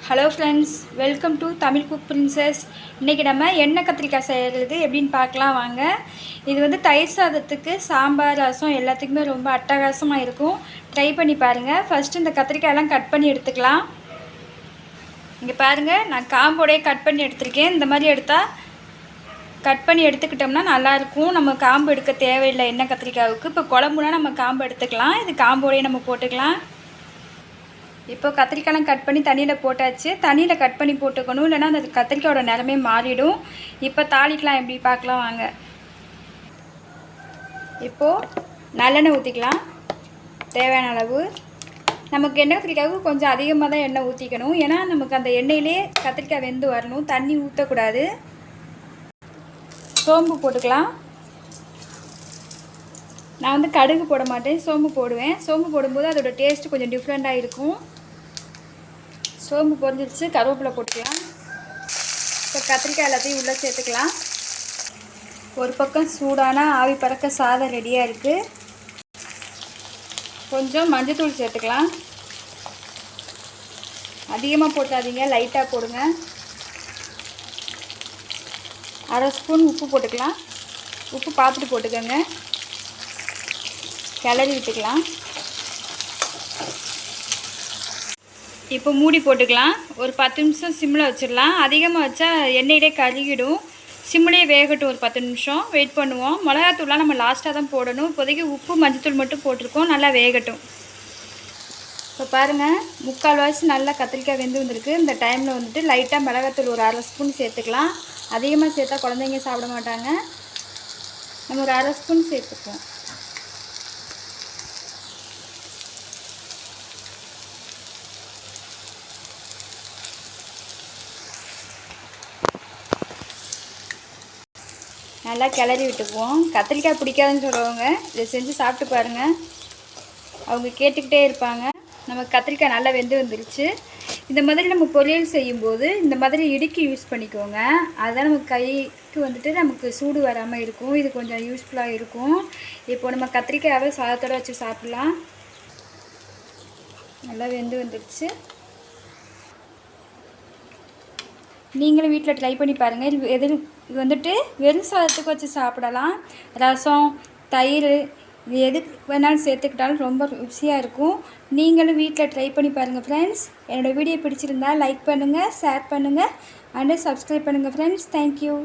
Hello friends, welcome to Tamil cook princess. இன்றைக்கி நம்ம எண்ணெய் கத்திரிக்காய் செய்கிறது எப்படின்னு பார்க்கலாம் வாங்க. இது வந்து தயிர் சாதத்துக்கு, சாம்பார், ரசம் எல்லாத்துக்குமே ரொம்ப அட்டகாசமாக இருக்கும். ட்ரை பண்ணி பாருங்கள். ஃபஸ்ட்டு இந்த கத்திரிக்காயெல்லாம் கட் பண்ணி எடுத்துக்கலாம். இங்கே பாருங்கள், நான் காம்போடையே கட் பண்ணி எடுத்திருக்கேன். இந்த மாதிரி எடுத்தால் கட் பண்ணி எடுத்துக்கிட்டோம்னா நல்லாயிருக்கும். நம்ம காம்பு எடுக்க தேவையில்லை எண்ணெய் கத்திரிக்காவுக்கு. இப்போ குழம்புனா நம்ம காம்பு எடுத்துக்கலாம். இது காம்போடையே நம்ம போட்டுக்கலாம். இப்போ கத்திரிக்காயெலாம் கட் பண்ணி தண்ணியில் போட்டாச்சு. தண்ணியில் கட் பண்ணி போட்டுக்கணும், இல்லைனா அந்த கத்திரிக்காயோட நிறமே மாறிடும். இப்போ தாளிக்கலாம், எப்படி பார்க்கலாம் வாங்க. இப்போது நல்லெண்ணெய் ஊற்றிக்கலாம் தேவையான அளவு. நமக்கு எண்ணெய் கத்திரிக்காய்க்கு கொஞ்சம் அதிகமாக தான் எண்ணெய் ஊற்றிக்கணும், ஏன்னா நமக்கு அந்த எண்ணெயிலே கத்திரிக்காய் வெந்து வரணும், தண்ணி ஊற்றக்கூடாது. சோம்பு போட்டுக்கலாம். நான் வந்து கடுகு போட மாட்டேன், சோம்பு போடுவேன். சோம்பு போடும்போது அதோட டேஸ்ட்டு கொஞ்சம் டிஃப்ரெண்ட்டாக இருக்கும். சோம்பு பொரிஞ்சிருச்சு, கருவேப்பிலை போட்டுக்கலாம். இப்போ கத்திரிக்காய் எல்லாத்தையும் உள்ளே சேர்த்துக்கலாம். ஒரு பக்கம் சூடான ஆவி பறக்க சாதம் ரெடியாக இருக்குது. கொஞ்சம் மஞ்சத்தூள் சேர்த்துக்கலாம். அதிகமாக போட்டாதீங்க, லைட்டாக போடுங்க. அரை ஸ்பூன் உப்பு போட்டுக்கலாம். உப்பு பார்த்துட்டு போட்டுக்கோங்க. கிளறி விட்டுக்கலாம். இப்போ மூடி போட்டுக்கலாம். ஒரு 10 நிமிஷம் சிம்மில் வச்சிடலாம். அதிகமாக வச்சா எண்ணெயிலே கருகிடும். சிம்மிலே வேகட்டும். ஒரு 10 நிமிஷம் வெயிட் பண்ணுவோம். மிளகாத்தூள்லாம் நம்ம லாஸ்ட்டாக தான் போடணும். இப்போதைக்கு உப்பு மஞ்சத்தூள் மட்டும் போட்டிருக்கோம். நல்லா வேகட்டும். இப்போ பாருங்கள், 3/4 நல்லா கத்திரிக்காய் வெந்து வந்திருக்கு. இந்த டைமில் வந்துட்டு லைட்டாக மிளகாத்தூள் ஒரு அரை ஸ்பூன் சேர்த்துக்கலாம். அதிகமாக சேர்த்தா குழந்தைங்க சாப்பிட மாட்டாங்க. நம்ம ஒரு அரை ஸ்பூன் சேர்த்துப்போம். நல்லா கிளறி விட்டுக்குவோம். கத்திரிக்காய் பிடிக்காதுன்னு சொல்கிறவங்க இதை செஞ்சு சாப்பிட்டு பாருங்கள். அவங்க கேட்டுக்கிட்டே இருப்பாங்க. நம்ம கத்திரிக்காய் நல்லா வெந்து வந்துருச்சு. இந்த மாதிரி நம்ம பொரியல் செய்யும்போது இந்த மாதிரி இடுக்கி யூஸ் பண்ணிக்கோங்க. அதுதான் நமக்கு கைக்கு வந்துட்டு நமக்கு சூடு வராமல் இருக்கும். இது கொஞ்சம் யூஸ்ஃபுல்லாக இருக்கும். இப்போ நம்ம கத்திரிக்காயாவே சாதத்தோடு வச்சு சாப்பிட்லாம். நல்லா வெந்து வந்துருச்சு. நீங்களும் வீட்டில் ட்ரை பண்ணி பாருங்கள். இது வந்துட்டு வெறும் சாதத்துக்கு வச்சு சாப்பிடலாம். ரசம், தயிர், இது எதுக்கு வேணாலும் சேர்த்துக்கிட்டாலும் ரொம்ப ருசியாக இருக்கும். நீங்களும் வீட்டில் ட்ரை பண்ணி பாருங்கள் ஃப்ரெண்ட்ஸ். என்னோடய வீடியோ பிடிச்சிருந்தால் லைக் பண்ணுங்கள், ஷேர் பண்ணுங்கள் அண்டு சப்ஸ்கிரைப் பண்ணுங்கள் ஃப்ரெண்ட்ஸ். தேங்க்யூ.